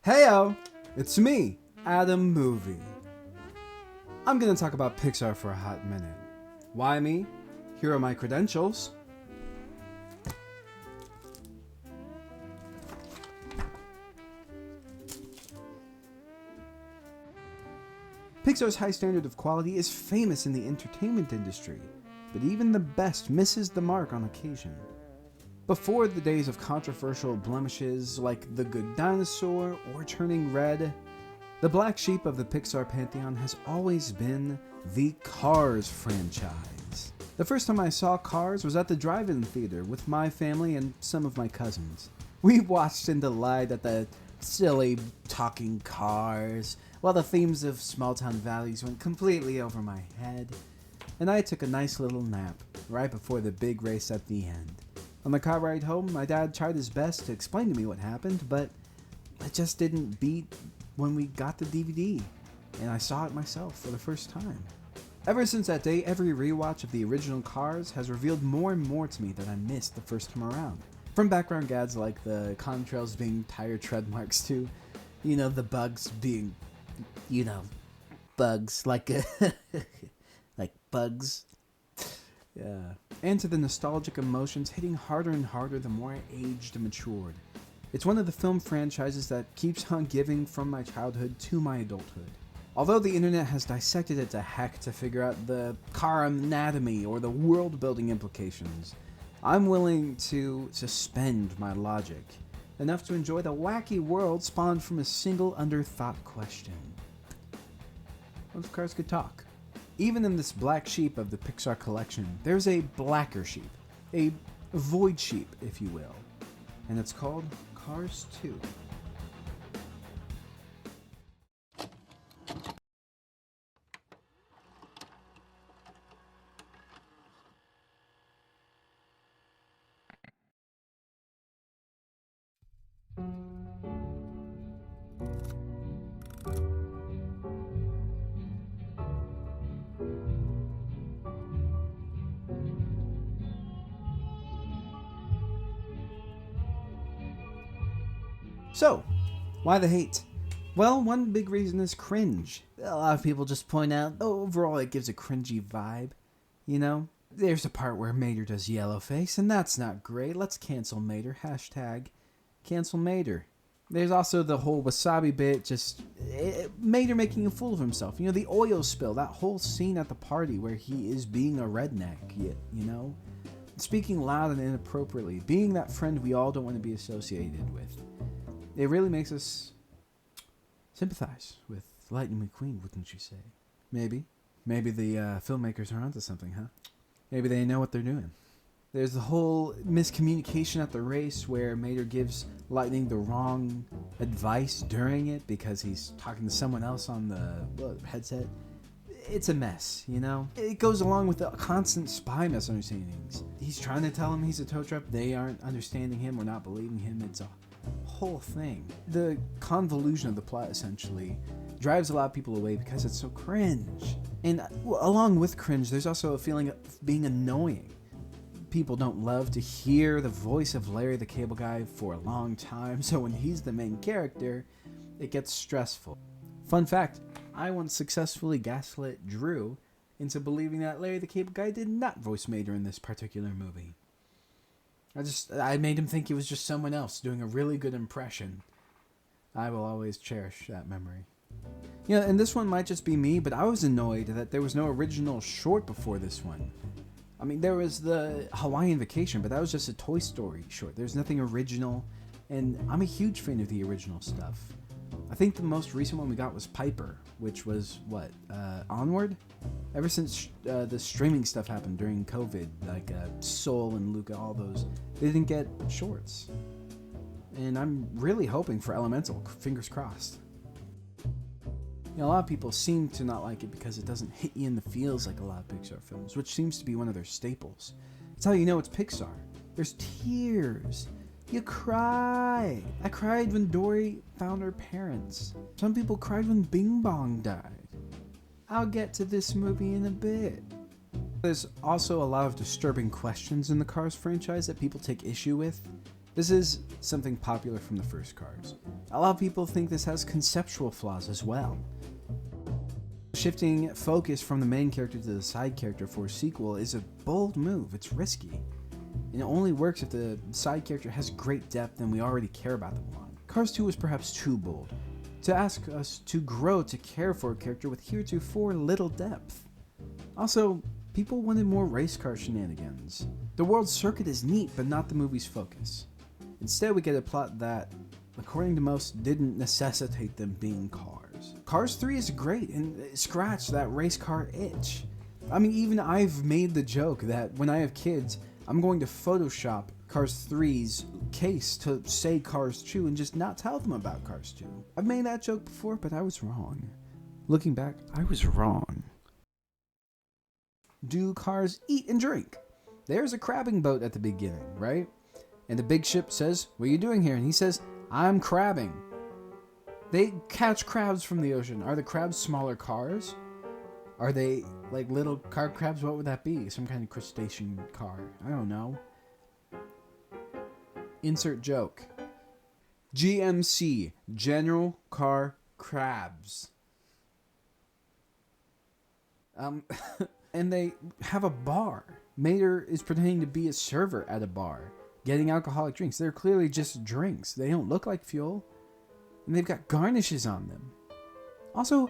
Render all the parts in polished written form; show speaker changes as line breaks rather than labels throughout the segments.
Heyo! It's me, Adam Movie. I'm gonna talk about Pixar for a hot minute. Why me? Here are my credentials. Pixar's high standard of quality is famous in the entertainment industry, but even the best misses the mark on occasion. Before the days of controversial blemishes like The Good Dinosaur or Turning Red, the black sheep of the Pixar pantheon has always been the Cars franchise. The first time I saw Cars was at the drive-in theater with my family and some of my cousins. We watched in delight at the silly talking cars, while the themes of small-town values went completely over my head, and I took a nice little nap right before the big race at the end. On the car ride home, my dad tried his best to explain to me what happened, but it just didn't beat when we got the DVD, and I saw it myself for the first time. Ever since that day, every rewatch of the original Cars has revealed more and more to me that I missed the first time around. From background gags like the contrails being tire tread marks to, the bugs being, bugs, like bugs. Yeah. And to the nostalgic emotions hitting harder and harder the more I aged and matured. It's one of the film franchises that keeps on giving from my childhood to my adulthood. Although the internet has dissected it to heck to figure out the car anatomy or the world-building implications, I'm willing to suspend my logic enough to enjoy the wacky world spawned from a single underthought question. What if cars could talk? Even in this black sheep of the Pixar collection, there's a blacker sheep, a void sheep, if you will, and it's called Cars 2. So, why the hate? Well, one big reason is cringe. A lot of people just point out, overall it gives a cringy vibe. There's a part where Mater does yellowface, and that's not great. Let's cancel Mater. Hashtag cancel Mater. There's also the whole wasabi bit, Mater making a fool of himself. The oil spill, that whole scene at the party where he is being a redneck, Speaking loud and inappropriately, being that friend we all don't want to be associated with. It really makes us sympathize with Lightning McQueen, wouldn't you say? Maybe. Maybe the filmmakers are onto something, huh? Maybe they know what they're doing. There's the whole miscommunication at the race where Mater gives Lightning the wrong advice during it because he's talking to someone else on the headset. It's a mess, It goes along with the constant spy misunderstandings. He's trying to tell him he's a tow truck. They aren't understanding him or not believing him. It's a whole thing. The convolution of the plot essentially drives a lot of people away because it's so cringe. And along with cringe, there's also a feeling of being annoying. People don't love to hear the voice of Larry the Cable Guy for a long time, so when he's the main character, it gets stressful. Fun fact, I once successfully gaslit Drew into believing that Larry the Cable Guy did not voice Mater in this particular movie. I made him think he was just someone else doing a really good impression. I will always cherish that memory. And this one might just be me, but I was annoyed that there was no original short before this one. There was the Hawaiian Vacation, but that was just a Toy Story short. There's nothing original, and I'm a huge fan of the original stuff. I think the most recent one we got was Piper, which was, Onward? Ever since the streaming stuff happened during COVID, like Soul and Luca, all those, they didn't get shorts. And I'm really hoping for Elemental, fingers crossed. A lot of people seem to not like it because it doesn't hit you in the feels like a lot of Pixar films, which seems to be one of their staples. It's how you know it's Pixar. There's tears. You cry. I cried when Dory found her parents. Some people cried when Bing Bong died. I'll get to this movie in a bit. There's also a lot of disturbing questions in the Cars franchise that people take issue with. This is something popular from the first Cars. A lot of people think this has conceptual flaws as well. Shifting focus from the main character to the side character for a sequel is a bold move. It's risky. And it only works if the side character has great depth and we already care about them a lot. Cars 2 was perhaps too bold, to ask us to grow to care for a character with heretofore little depth. Also, people wanted more race car shenanigans. The world circuit is neat, but not the movie's focus. Instead, we get a plot that, according to most, didn't necessitate them being cars. Cars 3 is great and it scratched that race car itch. I mean, even I've made the joke that when I have kids, I'm going to Photoshop Cars 3's case to say Cars 2 and just not tell them about Cars 2. I've made that joke before, but I was wrong. Looking back, I was wrong. Do cars eat and drink? There's a crabbing boat at the beginning, right? And the big ship says, "What are you doing here?" And he says, "I'm crabbing." They catch crabs from the ocean. Are the crabs smaller cars? Are they like little car crabs? What would that be? Some kind of crustacean car? I don't know. Insert joke. GMC, General Car Crabs. And they have a bar. Mater is pretending to be a server at a bar, getting alcoholic drinks. They're clearly just drinks. They don't look like fuel. And they've got garnishes on them. Also,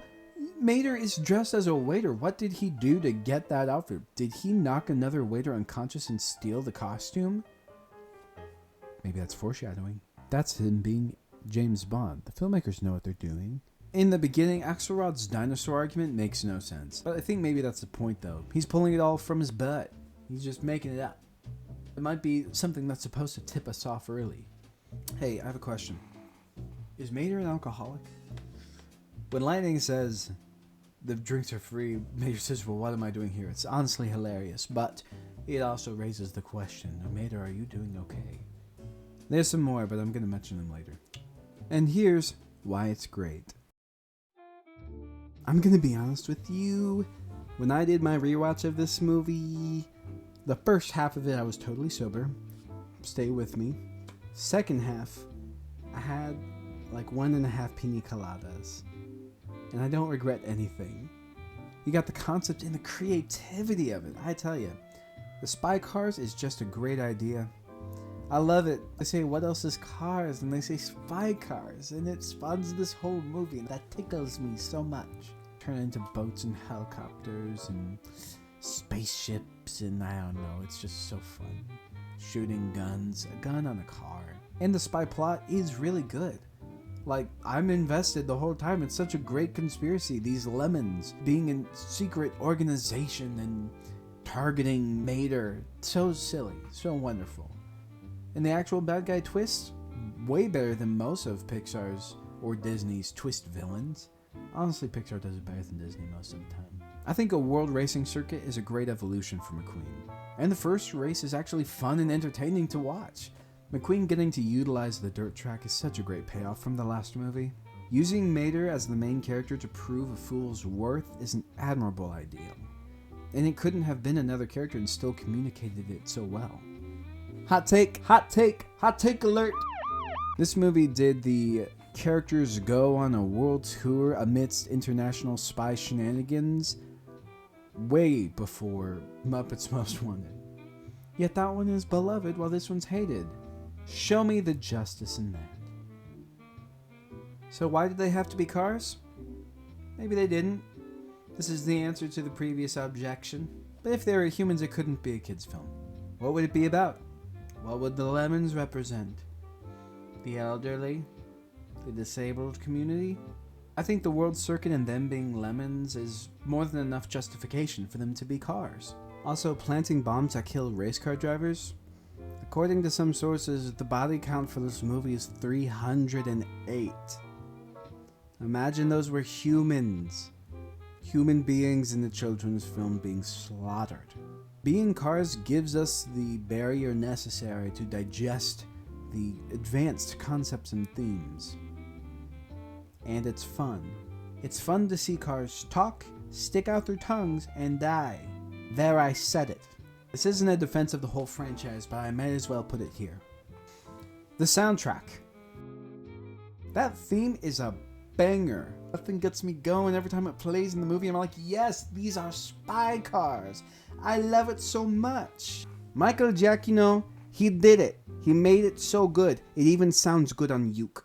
Mater is dressed as a waiter. What did he do to get that outfit? Did he knock another waiter unconscious and steal the costume? Maybe that's foreshadowing. That's him being James Bond. The filmmakers know what they're doing. In the beginning, Axelrod's dinosaur argument makes no sense. But I think maybe that's the point, though. He's pulling it all from his butt. He's just making it up. It might be something that's supposed to tip us off early. Hey, I have a question. Is Mater an alcoholic? When Lightning says the drinks are free, Mater says, "Well, what am I doing here?" It's honestly hilarious, but it also raises the question, Mater, are you doing okay? There's some more, but I'm going to mention them later. And here's why it's great. I'm going to be honest with you. When I did my rewatch of this movie, the first half of it I was totally sober. Stay with me. Second half, I had like 1.5 pina coladas. And I don't regret anything. You got the concept and the creativity of it. I tell you, the spy cars is just a great idea. I love it. They say, what else is cars? And they say spy cars. And it spawns this whole movie. That tickles me so much. Turn into boats and helicopters and spaceships and I don't know. It's just so fun. Shooting guns. A gun on a car. And the spy plot is really good. Like, I'm invested the whole time. It's such a great conspiracy. These lemons being in secret organization and targeting Mater. So silly. So wonderful. And the actual bad guy twist, way better than most of Pixar's or Disney's twist villains. Honestly, Pixar does it better than Disney most of the time. I think a world racing circuit is a great evolution for McQueen. And the first race is actually fun and entertaining to watch. McQueen getting to utilize the dirt track is such a great payoff from the last movie. Using Mater as the main character to prove a fool's worth is an admirable idea. And it couldn't have been another character and still communicated it so well. Hot take, hot take, hot take alert! This movie did the characters go on a world tour amidst international spy shenanigans way before Muppets Most Wanted. Yet that one is beloved while this one's hated. Show me the justice in that. So why did they have to be cars? Maybe they didn't. This is the answer to the previous objection. But if they were humans, it couldn't be a kid's film. What would it be about? What would the lemons represent? The elderly? The disabled community? I think the world circuit and them being lemons is more than enough justification for them to be cars. Also, planting bombs that kill race car drivers? According to some sources, the body count for this movie is 308. Imagine those were humans. Human beings in the children's film being slaughtered. Being cars gives us the barrier necessary to digest the advanced concepts and themes. And it's fun. It's fun to see cars talk, stick out their tongues, and die. There, I said it. This isn't a defense of the whole franchise, but I might as well put it here. The soundtrack. That theme is a banger. That thing gets me going every time it plays in the movie. I'm like, yes, these are spy cars. I love it so much. Michael Giacchino, he did it. He made it so good. It even sounds good on uke.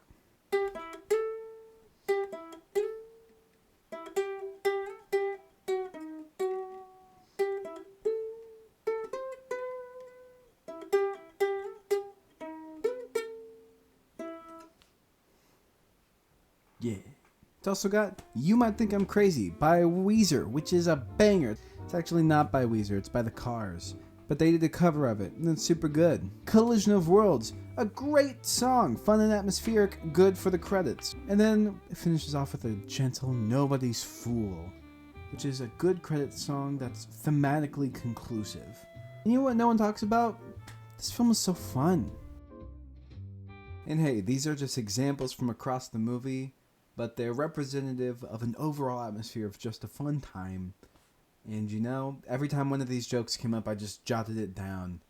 Yeah. It's also got You Might Think I'm Crazy by Weezer, which is a banger. It's actually not by Weezer, it's by The Cars. But they did a cover of it, and it's super good. Collision of Worlds, a great song, fun and atmospheric, good for the credits. And then it finishes off with a gentle Nobody's Fool, which is a good credit song that's thematically conclusive. And you know what no one talks about? This film is so fun. And hey, these are just examples from across the movie, but they're representative of an overall atmosphere of just a fun time. And you know, every time one of these jokes came up, I just jotted it down.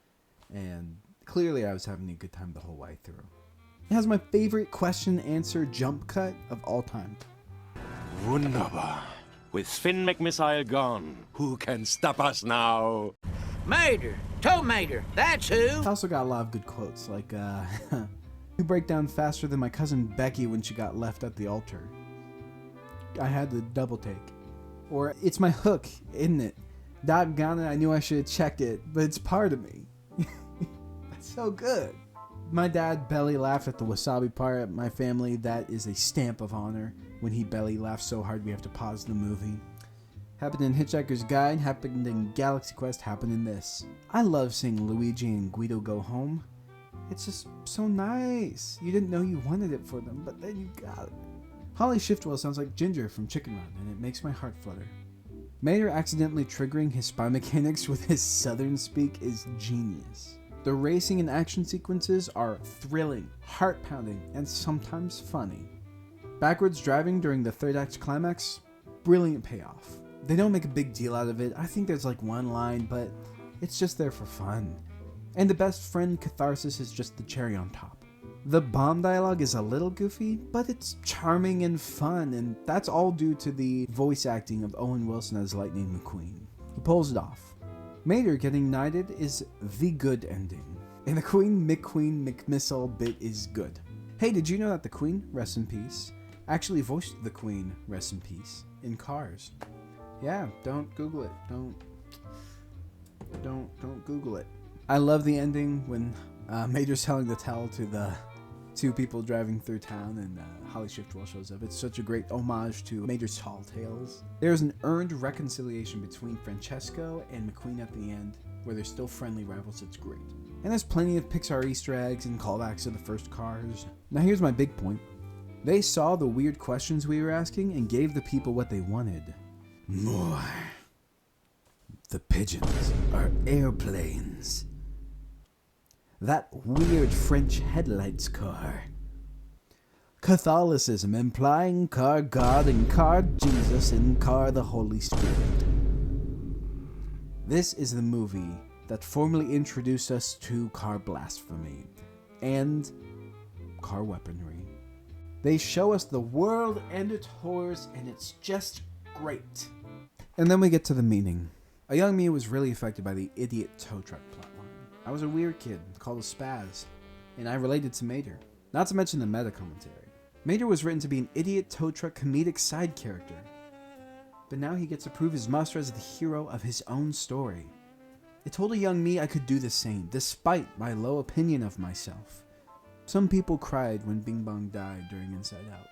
And clearly I was having a good time the whole way through. It has my favorite question-answer jump cut of all time.
Wunderbar. With Finn McMissile gone, who can stop us now?
Mater, Tow Mater, that's who.
It's also got a lot of good quotes, like, you break down faster than my cousin Becky when she got left at the altar. I had to double take. Or, it's my hook, isn't it? Doggone it, I knew I should have checked it, but it's part of me. That's so good. My dad belly laughed at the wasabi part. My family, that is a stamp of honor. When he belly laughs so hard we have to pause the movie. Happened in Hitchhiker's Guide, happened in Galaxy Quest, happened in this. I love seeing Luigi and Guido go home. It's just so nice. You didn't know you wanted it for them, but then you got it. Holly Shiftwell sounds like Ginger from Chicken Run, and it makes my heart flutter. Mater accidentally triggering his spy mechanics with his southern speak is genius. The racing and action sequences are thrilling, heart-pounding, and sometimes funny. Backwards driving during the third act climax, brilliant payoff. They don't make a big deal out of it. I think there's like one line, but it's just there for fun. And the best friend catharsis is just the cherry on top. The bomb dialogue is a little goofy, but it's charming and fun, and that's all due to the voice acting of Owen Wilson as Lightning McQueen. He pulls it off. Mater getting knighted is the good ending, and the Queen McQueen McMissile bit is good. Hey, did you know that the Queen, rest in peace, actually voiced the Queen, rest in peace, in Cars? Yeah, don't Google it. Don't Google it. I love the ending when Mater's telling the tale to the two people driving through town and Holly Shiftwell shows up. It's such a great homage to Mater's tall tales. There's an earned reconciliation between Francesco and McQueen at the end, where they're still friendly rivals. It's great. And there's plenty of Pixar Easter eggs and callbacks to the first Cars. Now here's my big point. They saw the weird questions we were asking and gave the people what they wanted. More. The pigeons are airplanes. That weird French headlights car. Catholicism implying car God and car Jesus and car the Holy Spirit. This is the movie that formally introduced us to car blasphemy and car weaponry. They show us the world and its horrors, and it's just great. And then we get to the meaning. A young me was really affected by the idiot tow truck plotline. I was a weird kid called a spaz, and I related to Mater. Not to mention the meta commentary. Mater was written to be an idiot tow truck comedic side character, but now he gets to prove his muster as the hero of his own story. It told a young me I could do the same, despite my low opinion of myself. Some people cried when Bing Bong died during Inside Out,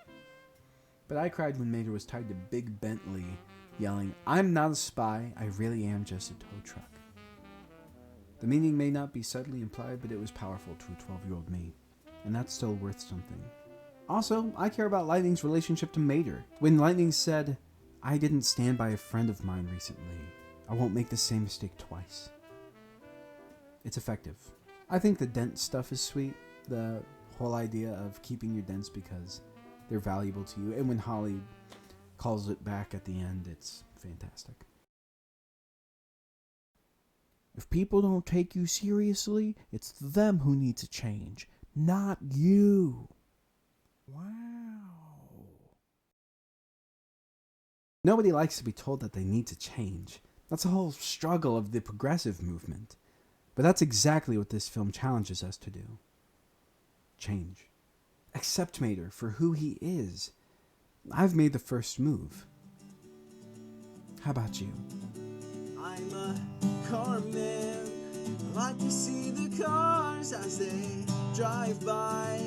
but I cried when Mater was tied to Big Bentley, yelling, "I'm not a spy, I really am just a tow truck." The meaning may not be subtly implied, but it was powerful to a 12-year-old me, and that's still worth something. Also, I care about Lightning's relationship to Mater. When Lightning said, "I didn't stand by a friend of mine recently. I won't make the same mistake twice." It's effective. I think the dent stuff is sweet. The whole idea of keeping your dents because they're valuable to you. And when Holly calls it back at the end, it's fantastic. If people don't take you seriously, it's them who need to change. not you. Wow. Nobody likes to be told that they need to change. That's the whole struggle of the progressive movement. But that's exactly what this film challenges us to do. Change. Accept Mater for who he is. I've made the first move. How about you?
I'm a car man. I like to see the cars as they drive by.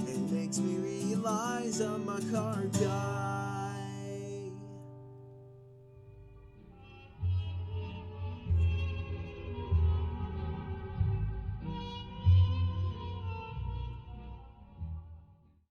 It makes me realize I'm a car guy.